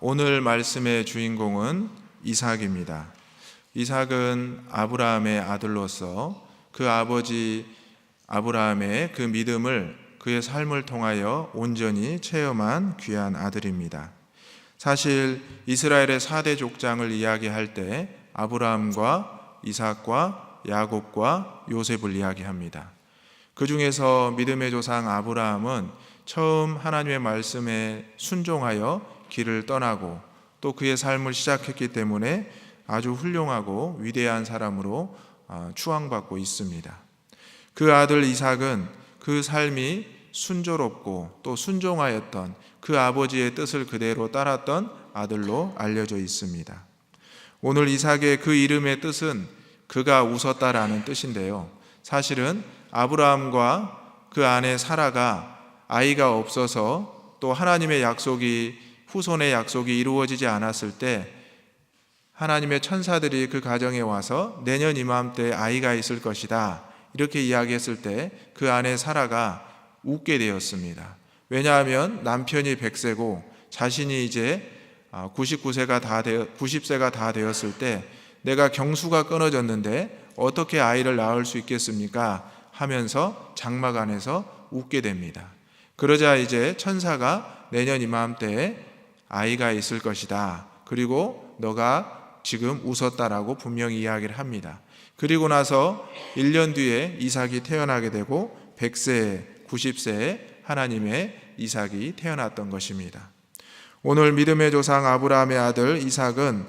오늘 말씀의 주인공은 이삭입니다. 이삭은 아브라함의 아들로서 그 아버지 아브라함의 그 믿음을 그의 삶을 통하여 온전히 체험한 귀한 아들입니다. 사실 이스라엘의 4대 족장을 이야기할 때 아브라함과 이삭과 야곱과 요셉을 이야기합니다. 그 중에서 믿음의 조상 아브라함은 처음 하나님의 말씀에 순종하여 길을 떠나고 또 그의 삶을 시작했기 때문에 아주 훌륭하고 위대한 사람으로 추앙받고 있습니다. 그 아들 이삭은 그 삶이 순조롭고 또 순종하였던 그 아버지의 뜻을 그대로 따랐던 아들로 알려져 있습니다. 오늘 이삭의 그 이름의 뜻은 그가 웃었다라는 뜻인데요. 사실은 아브라함과 그 아내 사라가 아이가 없어서 또 하나님의 약속이 후손의 약속이 이루어지지 않았을 때 하나님의 천사들이 그 가정에 와서 내년 이맘때 아이가 있을 것이다 이렇게 이야기했을 때 그 아내 사라가 웃게 되었습니다. 왜냐하면 남편이 100세고 자신이 이제 90세가 다 되었을 때 내가 경수가 끊어졌는데 어떻게 아이를 낳을 수 있겠습니까? 하면서 장막 안에서 웃게 됩니다. 그러자 이제 천사가 내년 이맘때에 아이가 있을 것이다. 그리고 너가 지금 웃었다라고 분명히 이야기를 합니다. 그리고 나서 1년 뒤에 이삭이 태어나게 되고 100세에 90세에 하나님의 이삭이 태어났던 것입니다. 오늘 믿음의 조상 아브라함의 아들 이삭은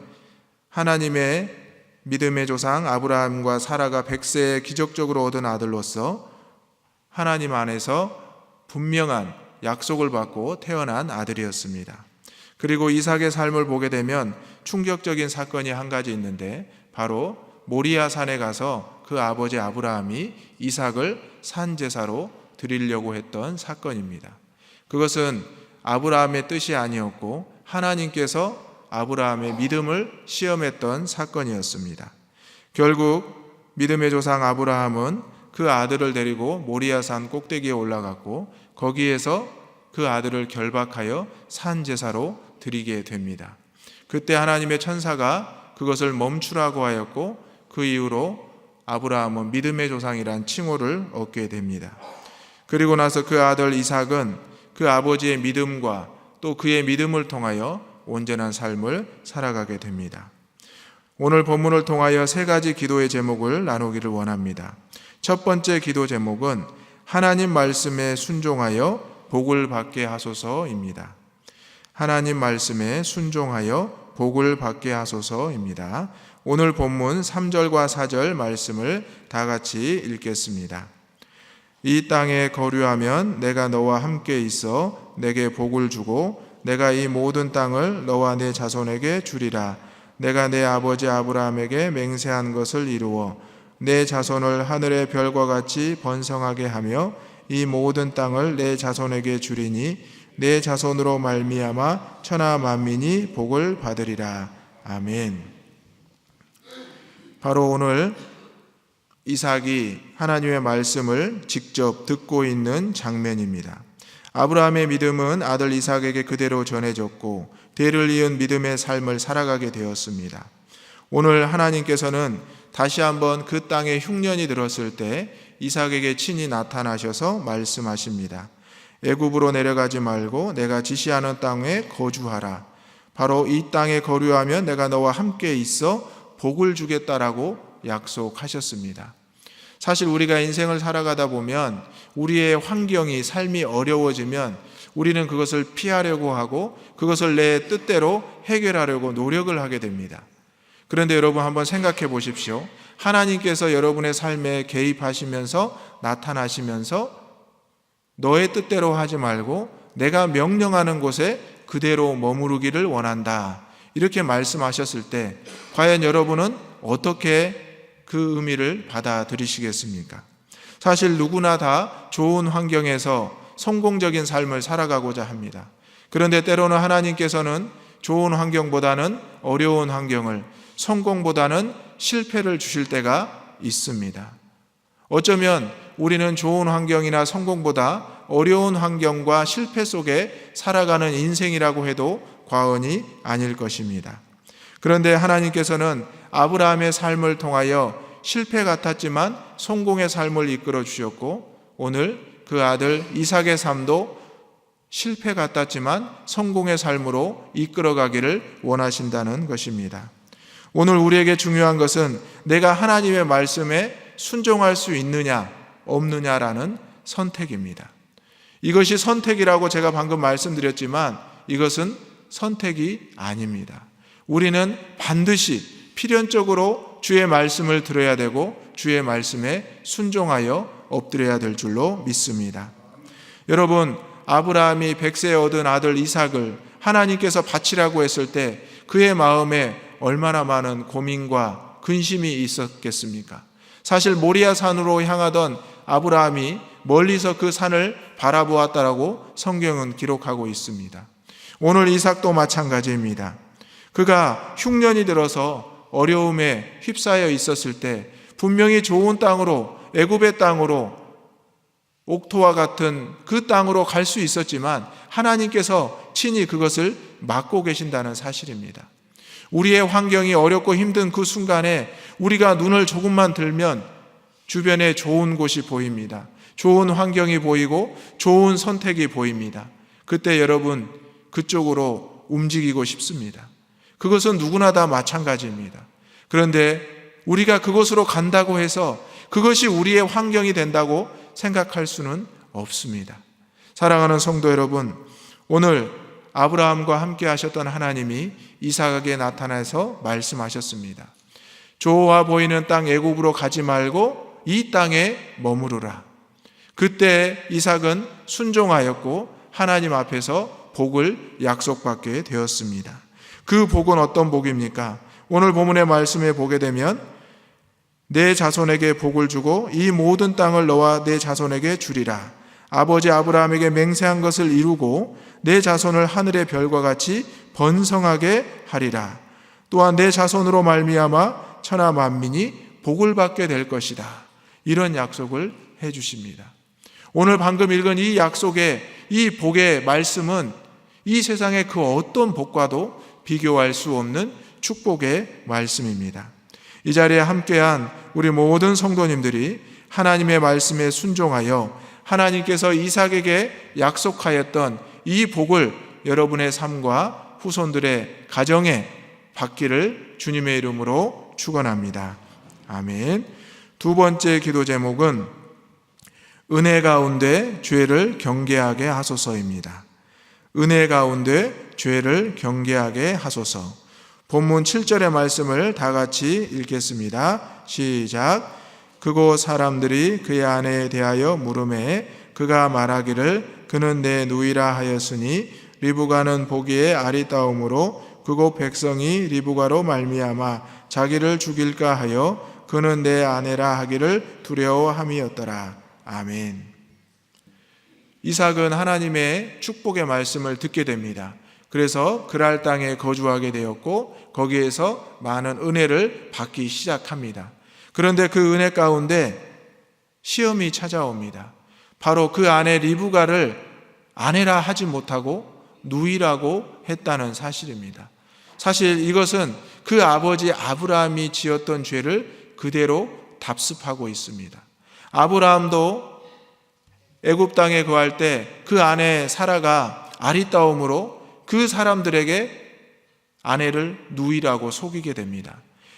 하나님의 믿음의 조상 아브라함과 사라가 100세에 기적적으로 얻은 아들로서 하나님 안에서 분명한 약속을 받고 태어난 아들이었습니다. 그리고 이삭의 삶을 보게 되면 충격적인 사건이 한 가지 있는데 바로 모리아 산에 가서 그 아버지 아브라함이 이삭을 산제사로 드리려고 했던 사건입니다. 그것은 아브라함의 뜻이 아니었고 하나님께서 아브라함의 믿음을 시험했던 사건이었습니다. 결국 믿음의 조상 아브라함은 그 아들을 데리고 모리아 산 꼭대기에 올라갔고 거기에서 그 아들을 결박하여 산제사로 드리게 됩니다. 그때 하나님의 천사가 그것을 멈추라고 하였고 그 이후로 아브라함은 믿음의 조상이란 칭호를 얻게 됩니다. 그리고 나서 그 아들 이삭은 그 아버지의 믿음과 또 그의 믿음을 통하여 온전한 삶을 살아가게 됩니다. 오늘 본문을 통하여 3가지 기도의 제목을 나누기를 원합니다. 첫 번째 기도 제목은 하나님 말씀에 순종하여 복을 받게 하소서입니다. 하나님 말씀에 순종하여 복을 받게 하소서입니다. 오늘 본문 3절과 4절 말씀을 다 같이 읽겠습니다. 이 땅에 거류하면 내가 너와 함께 있어 내게 복을 주고 내가 이 모든 땅을 너와 내 자손에게 주리라. 내가 내 아버지 아브라함에게 맹세한 것을 이루어 내 자손을 하늘의 별과 같이 번성하게 하며 이 모든 땅을 내 자손에게 주리니 내 자손으로 말미암아 천하 만민이 복을 받으리라. 아멘. 바로 오늘 이삭이 하나님의 말씀을 직접 듣고 있는 장면입니다. 아브라함의 믿음은 아들 이삭에게 그대로 전해졌고 대를 이은 믿음의 삶을 살아가게 되었습니다. 오늘 하나님께서는 다시 한번 그 땅에 흉년이 들었을 때 이삭에게 친히 나타나셔서 말씀하십니다. 애굽으로 내려가지 말고 내가 지시하는 땅에 거주하라. 바로 이 땅에 거류하면 내가 너와 함께 있어 복을 주겠다라고 약속하셨습니다. 사실 우리가 인생을 살아가다 보면 우리의 환경이 삶이 어려워지면 우리는 그것을 피하려고 하고 그것을 내 뜻대로 해결하려고 노력을 하게 됩니다. 그런데 여러분 한번 생각해 보십시오. 하나님께서 여러분의 삶에 개입하시면서 나타나시면서 너의 뜻대로 하지 말고 내가 명령하는 곳에 그대로 머무르기를 원한다. 이렇게 말씀하셨을 때 과연 여러분은 어떻게 그 의미를 받아들이시겠습니까? 사실 누구나 다 좋은 환경에서 성공적인 삶을 살아가고자 합니다. 그런데 때로는 하나님께서는 좋은 환경보다는 어려운 환경을, 성공보다는 실패를 주실 때가 있습니다. 어쩌면 우리는 좋은 환경이나 성공보다 어려운 환경과 실패 속에 살아가는 인생이라고 해도 과언이 아닐 것입니다. 그런데 하나님께서는 아브라함의 삶을 통하여 실패 같았지만 성공의 삶을 이끌어 주셨고, 오늘 그 아들 이삭의 삶도 실패 같았지만 성공의 삶으로 이끌어가기를 원하신다는 것입니다. 오늘 우리에게 중요한 것은 내가 하나님의 말씀에 순종할 수 있느냐 없느냐라는 선택입니다. 이것이 선택이라고 제가 방금 말씀드렸지만 이것은 선택이 아닙니다. 우리는 반드시 필연적으로 주의 말씀을 들어야 되고 주의 말씀에 순종하여 엎드려야 될 줄로 믿습니다. 여러분, 아브라함이 100세에 얻은 아들 이삭을 하나님께서 바치라고 했을 때 그의 마음에 얼마나 많은 고민과 근심이 있었겠습니까? 사실 모리아 산으로 향하던 아브라함이 멀리서 그 산을 바라보았다라고 성경은 기록하고 있습니다. 오늘 이삭도 마찬가지입니다. 그가 흉년이 들어서 어려움에 휩싸여 있었을 때 분명히 좋은 땅으로, 애굽의 땅으로, 옥토와 같은 그 땅으로 갈 수 있었지만 하나님께서 친히 그것을 막고 계신다는 사실입니다. 우리의 환경이 어렵고 힘든 그 순간에 우리가 눈을 조금만 들면 주변에 좋은 곳이 보입니다. 좋은 환경이 보이고 좋은 선택이 보입니다. 그때 여러분 그쪽으로 움직이고 싶습니다. 그것은 누구나 다 마찬가지입니다. 그런데 우리가 그곳으로 간다고 해서 그것이 우리의 환경이 된다고 생각할 수는 없습니다. 사랑하는 성도 여러분, 오늘 아브라함과 함께 하셨던 하나님이 이삭에게 나타나서 말씀하셨습니다. 좋아 보이는 땅 애굽으로 가지 말고 이 땅에 머무르라. 그때 이삭은 순종하였고 하나님 앞에서 복을 약속받게 되었습니다. 그 복은 어떤 복입니까? 오늘 본문의 말씀에 보게 되면 내 자손에게 복을 주고 이 모든 땅을 너와 내 자손에게 주리라. 아버지 아브라함에게 맹세한 것을 이루고 내 자손을 하늘의 별과 같이 번성하게 하리라. 또한 내 자손으로 말미암아 천하 만민이 복을 받게 될 것이다. 이런 약속을 해 주십니다. 오늘 방금 읽은 이 약속의 이 복의 말씀은 이 세상의 그 어떤 복과도 비교할 수 없는 축복의 말씀입니다. 이 자리에 함께한 우리 모든 성도님들이 하나님의 말씀에 순종하여 하나님께서 이삭에게 약속하였던 이 복을 여러분의 삶과 후손들의 가정에 받기를 주님의 이름으로 축원합니다. 아멘. 두 번째 기도 제목은 은혜 가운데 죄를 경계하게 하소서입니다. 은혜 가운데 죄를 경계하게 하소서. 본문 7절의 말씀을 다 같이 읽겠습니다. 시작. 그곳 사람들이 그의 아내에 대하여 물으매 그가 말하기를 그는 내 누이라 하였으니 리브가는 보기에 아리따움으로 그곳 백성이 리브가로 말미암아 자기를 죽일까 하여 그는 내 아내라 하기를 두려워함이었더라. 아멘. 이삭은 하나님의 축복의 말씀을 듣게 됩니다. 그래서 그랄 땅에 거주하게 되었고 거기에서 많은 은혜를 받기 시작합니다. 그런데 그 은혜 가운데 시험이 찾아옵니다. 바로 그 아내 리브가를 아내라 하지 못하고 누이라고 했다는 사실입니다. 사실 이것은 그 아버지 아브라함이 지었던 죄를 그대로 답습하고 있습니다. 아브라함도 애굽 땅에 거할 때 그 아내 사라가 아리따움으로 그 사람들에게 아내를 누이라고 속이게 됩니다.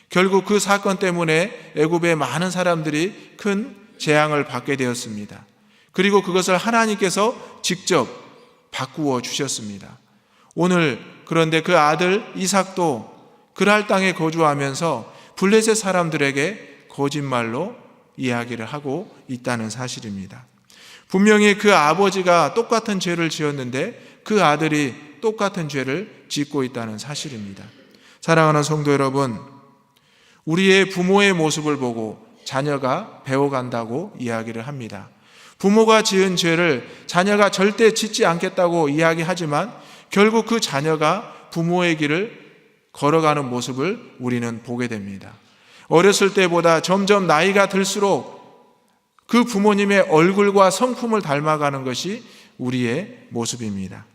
결국 그 사건 때문에 애굽의 많은 사람들이 큰 재앙을 받게 되었습니다. 그리고 그것을 하나님께서 직접 바꾸어 주셨습니다. 오늘 그런데 그 아들 이삭도 그랄 땅에 거주하면서 블레셋 사람들에게 거짓말로 이야기를 하고 있다는 사실입니다. 분명히 그 아버지가 똑같은 죄를 지었는데 그 아들이 똑같은 죄를 짓고 있다는 사실입니다. 사랑하는 성도 여러분, 우리의 부모의 모습을 보고 자녀가 배워간다고 이야기를 합니다. 부모가 지은 죄를 자녀가 절대 짓지 않겠다고 이야기하지만 결국 그 자녀가 부모의 길을 걸어가는 모습을 우리는 보게 됩니다. 어렸을 때보다 점점 나이가 들수록 그 부모님의 얼굴과 성품을 닮아가는 것이 우리의 모습입니다.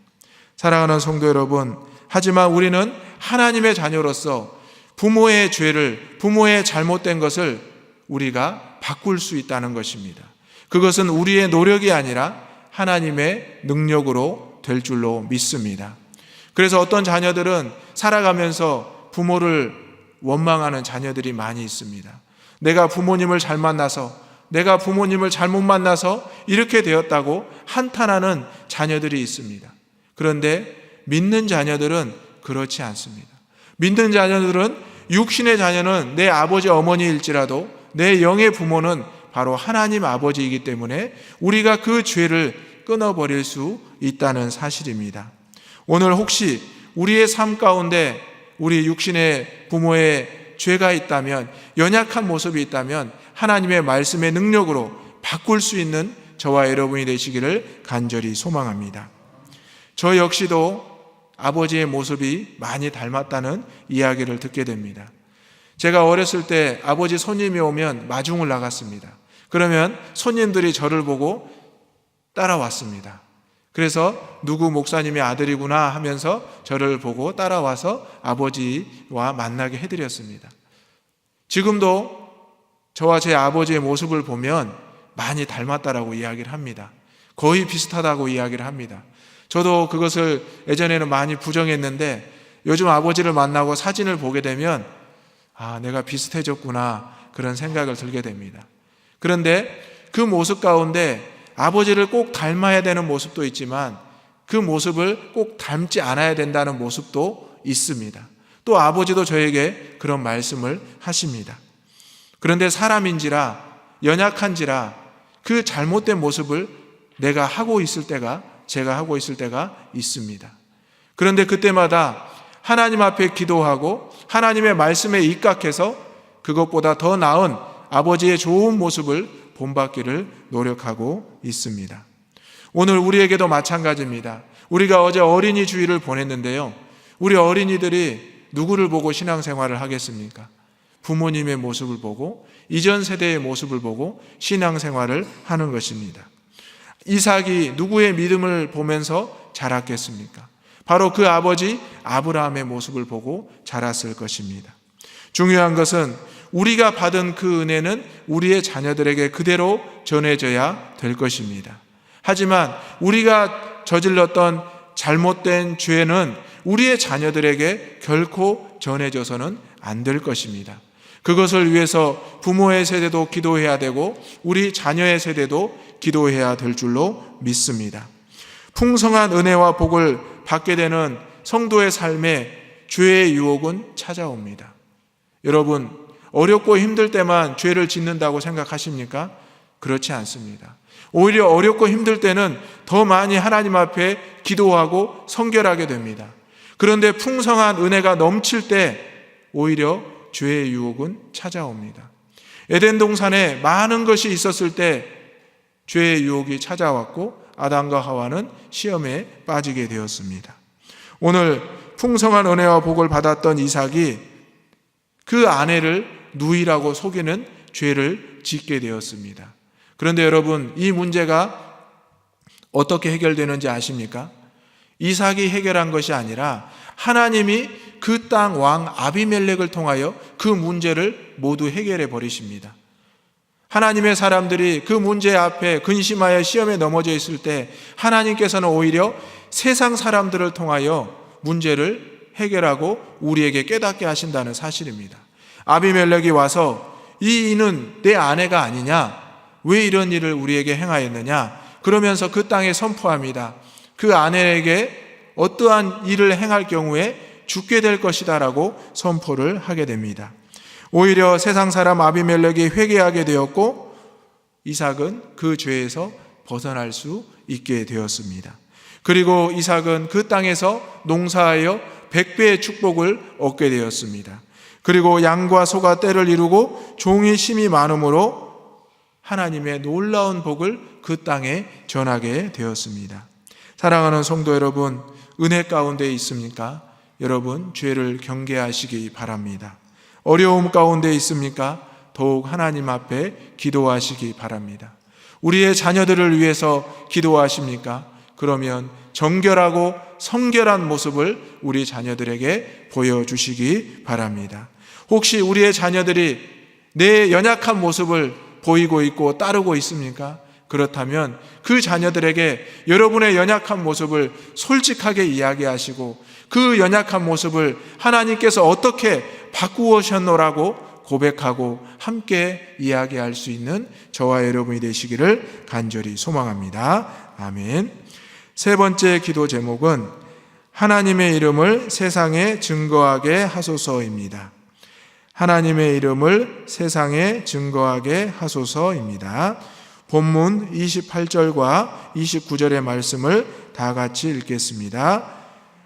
사랑하는 성도 여러분, 하지만 우리는 하나님의 자녀로서 부모의 죄를, 부모의 잘못된 것을 우리가 바꿀 수 있다는 것입니다. 그것은 우리의 노력이 아니라 하나님의 능력으로 될 줄로 믿습니다. 그래서 어떤 자녀들은 살아가면서 부모를 원망하는 자녀들이 많이 있습니다. 내가 부모님을 잘 만나서, 내가 부모님을 잘못 만나서 이렇게 되었다고 한탄하는 자녀들이 있습니다. 그런데 믿는 자녀들은 그렇지 않습니다. 믿는 자녀들은 육신의 자녀는 내 아버지 어머니일지라도 내 영의 부모는 바로 하나님 아버지이기 때문에 우리가 그 죄를 끊어버릴 수 있다는 사실입니다. 오늘 혹시 우리의 삶 가운데 우리 육신의 부모의 죄가 있다면, 연약한 모습이 있다면 하나님의 말씀의 능력으로 바꿀 수 있는 저와 여러분이 되시기를 간절히 소망합니다. 저 역시도 아버지의 모습이 많이 닮았다는 이야기를 듣게 됩니다. 제가 어렸을 때 아버지 손님이 오면 마중을 나갔습니다. 그러면 손님들이 저를 보고 따라왔습니다. 그래서 누구 목사님의 아들이구나 하면서 저를 보고 따라와서 아버지와 만나게 해드렸습니다. 지금도 저와 제 아버지의 모습을 보면 많이 닮았다라고 이야기를 합니다. 거의 비슷하다고 이야기를 합니다. 저도 그것을 예전에는 많이 부정했는데 요즘 아버지를 만나고 사진을 보게 되면 내가 비슷해졌구나 그런 생각을 들게 됩니다. 그런데 그 모습 가운데 아버지를 꼭 닮아야 되는 모습도 있지만 그 모습을 꼭 닮지 않아야 된다는 모습도 있습니다. 또 아버지도 저에게 그런 말씀을 하십니다. 그런데 사람인지라 연약한지라 그 잘못된 모습을 제가 하고 있을 때가 있습니다. 그런데 그때마다 하나님 앞에 기도하고 하나님의 말씀에 입각해서 그것보다 더 나은 아버지의 좋은 모습을 본받기를 노력하고 있습니다. 오늘 우리에게도 마찬가지입니다. 우리가 어제 어린이 주일을 보냈는데요. 우리 어린이들이 누구를 보고 신앙생활을 하겠습니까? 부모님의 모습을 보고 이전 세대의 모습을 보고 신앙생활을 하는 것입니다. 이삭이 누구의 믿음을 보면서 자랐겠습니까? 바로 그 아버지 아브라함의 모습을 보고 자랐을 것입니다. 중요한 것은 우리가 받은 그 은혜는 우리의 자녀들에게 그대로 전해져야 될 것입니다. 하지만 우리가 저질렀던 잘못된 죄는 우리의 자녀들에게 결코 전해져서는 안 될 것입니다. 그것을 위해서 부모의 세대도 기도해야 되고 우리 자녀의 세대도 기도해야 될 줄로 믿습니다. 풍성한 은혜와 복을 받게 되는 성도의 삶에 죄의 유혹은 찾아옵니다. 여러분, 어렵고 힘들 때만 죄를 짓는다고 생각하십니까? 그렇지 않습니다. 오히려 어렵고 힘들 때는 더 많이 하나님 앞에 기도하고 성결하게 됩니다. 그런데 풍성한 은혜가 넘칠 때 오히려 죄의 유혹은 찾아옵니다. 에덴 동산에 많은 것이 있었을 때 죄의 유혹이 찾아왔고 아담과 하와는 시험에 빠지게 되었습니다. 오늘 풍성한 은혜와 복을 받았던 이삭이 그 아내를 누이라고 속이는 죄를 짓게 되었습니다. 그런데 여러분, 이 문제가 어떻게 해결되는지 아십니까? 이삭이 해결한 것이 아니라 하나님이 그 땅 왕 아비멜렉을 통하여 그 문제를 모두 해결해 버리십니다. 하나님의 사람들이 그 문제 앞에 근심하여 시험에 넘어져 있을 때 하나님께서는 오히려 세상 사람들을 통하여 문제를 해결하고 우리에게 깨닫게 하신다는 사실입니다. 아비멜렉이 와서 이 이는 내 아내가 아니냐? 왜 이런 일을 우리에게 행하였느냐? 그러면서 그 땅에 선포합니다. 그 아내에게 어떠한 일을 행할 경우에 죽게 될 것이다 라고 선포를 하게 됩니다. 오히려 세상 사람 아비멜렉이 회개하게 되었고 이삭은 그 죄에서 벗어날 수 있게 되었습니다. 그리고 이삭은 그 땅에서 농사하여 100배의 축복을 얻게 되었습니다. 그리고 양과 소가 때를 이루고 종이 심이 많음으로 하나님의 놀라운 복을 그 땅에 전하게 되었습니다. 사랑하는 성도 여러분, 은혜 가운데 있습니까? 여러분, 죄를 경계하시기 바랍니다. 어려움 가운데 있습니까? 더욱 하나님 앞에 기도하시기 바랍니다. 우리의 자녀들을 위해서 기도하십니까? 그러면 정결하고 성결한 모습을 우리 자녀들에게 보여주시기 바랍니다. 혹시 우리의 자녀들이 내 연약한 모습을 보이고 있고 따르고 있습니까? 그렇다면 그 자녀들에게 여러분의 연약한 모습을 솔직하게 이야기하시고 그 연약한 모습을 하나님께서 어떻게 바꾸셨노라고 고백하고 함께 이야기할 수 있는 저와 여러분이 되시기를 간절히 소망합니다. 아멘. 세 번째 기도 제목은 하나님의 이름을 세상에 증거하게 하소서입니다. 하나님의 이름을 세상에 증거하게 하소서입니다. 본문 28절과 29절의 말씀을 다 같이 읽겠습니다.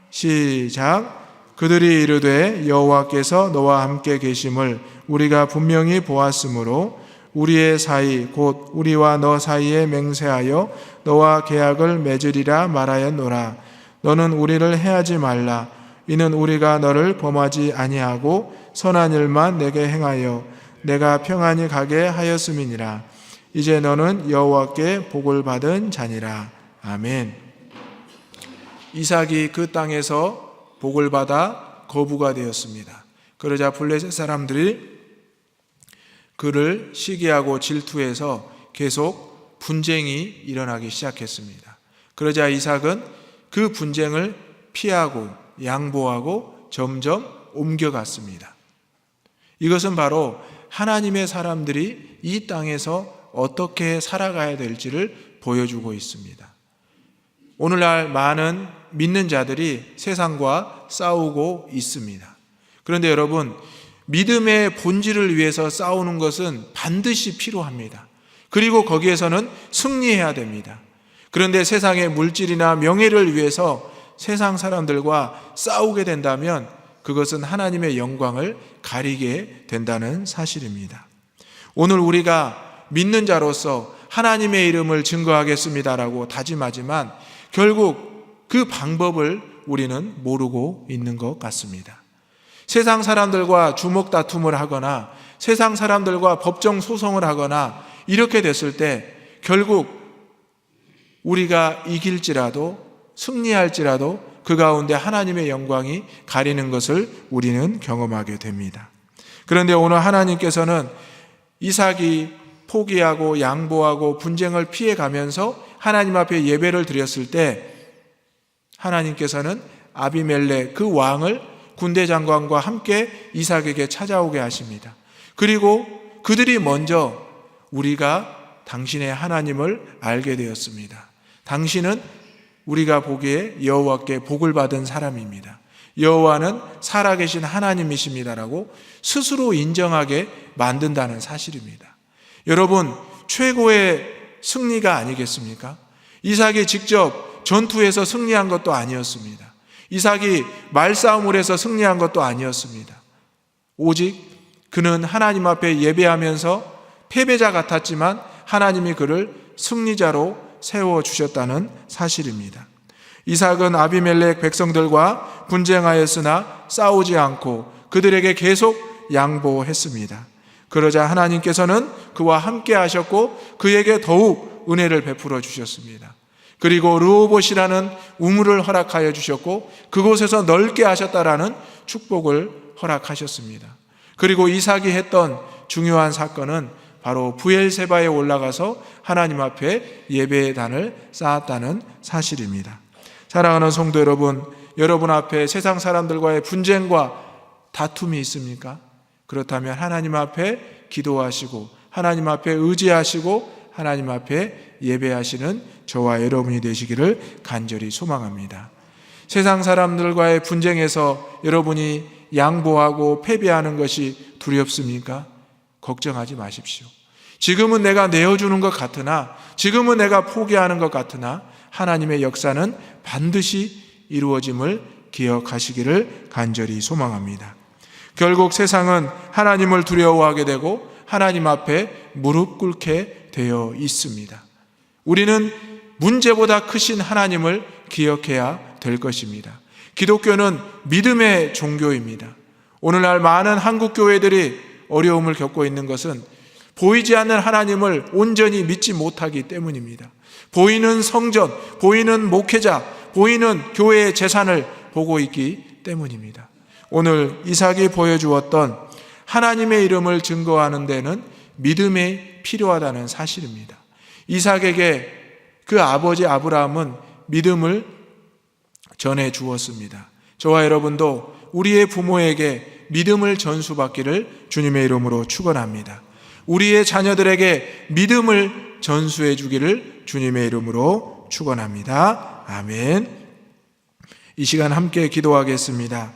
시작. 그들이 이르되 여호와께서 너와 함께 계심을 우리가 분명히 보았으므로 우리의 사이 곧 우리와 너 사이에 맹세하여 너와 계약을 맺으리라 말하였노라. 너는 우리를 해하지 말라. 이는 우리가 너를 범하지 아니하고 선한 일만 내게 행하여 내가 평안히 가게 하였음이니라. 이제 너는 여호와께 복을 받은 자니라. 아멘. 이삭이 그 땅에서 복을 받아 거부가 되었습니다. 그러자 블레셋 사람들이 그를 시기하고 질투해서 계속 분쟁이 일어나기 시작했습니다. 그러자 이삭은 그 분쟁을 피하고 양보하고 점점 옮겨갔습니다. 이것은 바로 하나님의 사람들이 이 땅에서 어떻게 살아가야 될지를 보여주고 있습니다. 오늘날 많은 믿는 자들이 세상과 싸우고 있습니다. 그런데 여러분, 믿음의 본질을 위해서 싸우는 것은 반드시 필요합니다. 그리고 거기에서는 승리해야 됩니다. 그런데 세상의 물질이나 명예를 위해서 세상 사람들과 싸우게 된다면 그것은 하나님의 영광을 가리게 된다는 사실입니다. 오늘 우리가 믿는 자로서 하나님의 이름을 증거하겠습니다라고 다짐하지만 결국 그 방법을 우리는 모르고 있는 것 같습니다. 세상 사람들과 주먹 다툼을 하거나 세상 사람들과 법정 소송을 하거나 이렇게 됐을 때 결국 우리가 이길지라도 승리할지라도 그 가운데 하나님의 영광이 가리는 것을 우리는 경험하게 됩니다. 그런데 오늘 하나님께서는 이삭이 포기하고 양보하고 분쟁을 피해가면서 하나님 앞에 예배를 드렸을 때 하나님께서는 아비멜렉 그 왕을 군대 장관과 함께 이삭에게 찾아오게 하십니다. 그리고 그들이 먼저 우리가 당신의 하나님을 알게 되었습니다. 당신은 우리가 보기에 여호와께 복을 받은 사람입니다. 여호와는 살아계신 하나님이십니다라고 스스로 인정하게 만든다는 사실입니다. 여러분, 최고의 승리가 아니겠습니까? 이삭이 직접 전투에서 승리한 것도 아니었습니다. 이삭이 말싸움을 해서 승리한 것도 아니었습니다. 오직 그는 하나님 앞에 예배하면서 패배자 같았지만 하나님이 그를 승리자로 세워주셨다는 사실입니다. 이삭은 아비멜렉 백성들과 분쟁하였으나 싸우지 않고 그들에게 계속 양보했습니다. 그러자 하나님께서는 그와 함께 하셨고 그에게 더욱 은혜를 베풀어 주셨습니다. 그리고 르호봇이라는 우물을 허락하여 주셨고 그곳에서 넓게 하셨다라는 축복을 허락하셨습니다. 그리고 이삭이 했던 중요한 사건은 바로 브엘세바에 올라가서 하나님 앞에 예배의 단을 쌓았다는 사실입니다. 사랑하는 성도 여러분, 여러분 앞에 세상 사람들과의 분쟁과 다툼이 있습니까? 그렇다면 하나님 앞에 기도하시고 하나님 앞에 의지하시고 하나님 앞에 예배하시는 저와 여러분이 되시기를 간절히 소망합니다. 세상 사람들과의 분쟁에서 여러분이 양보하고 패배하는 것이 두렵습니까? 걱정하지 마십시오. 지금은 내가 내어주는 것 같으나, 지금은 내가 포기하는 것 같으나 하나님의 역사는 반드시 이루어짐을 기억하시기를 간절히 소망합니다. 결국 세상은 하나님을 두려워하게 되고 하나님 앞에 무릎 꿇게 되어 있습니다. 우리는 문제보다 크신 하나님을 기억해야 될 것입니다. 기독교는 믿음의 종교입니다. 오늘날 많은 한국 교회들이 어려움을 겪고 있는 것은 보이지 않는 하나님을 온전히 믿지 못하기 때문입니다. 보이는 성전, 보이는 목회자, 보이는 교회의 재산을 보고 있기 때문입니다. 오늘 이삭이 보여주었던 하나님의 이름을 증거하는 데는 믿음이 필요하다는 사실입니다. 이삭에게 그 아버지 아브라함은 믿음을 전해 주었습니다. 저와 여러분도 우리의 부모에게 믿음을 전수받기를 주님의 이름으로 축원합니다. 우리의 자녀들에게 믿음을 전수해 주기를 주님의 이름으로 축원합니다. 아멘. 이 시간 함께 기도하겠습니다.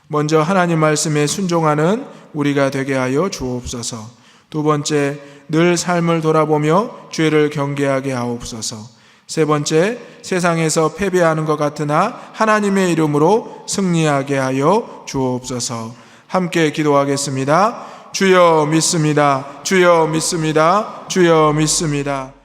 먼저 하나님 말씀에 순종하는 우리가 되게 하여 주옵소서. 두 번째, 늘 삶을 돌아보며 죄를 경계하게 하옵소서. 세 번째, 세상에서 패배하는 것 같으나 하나님의 이름으로 승리하게 하여 주옵소서. 함께 기도하겠습니다. 주여 믿습니다. 주여 믿습니다. 주여 믿습니다.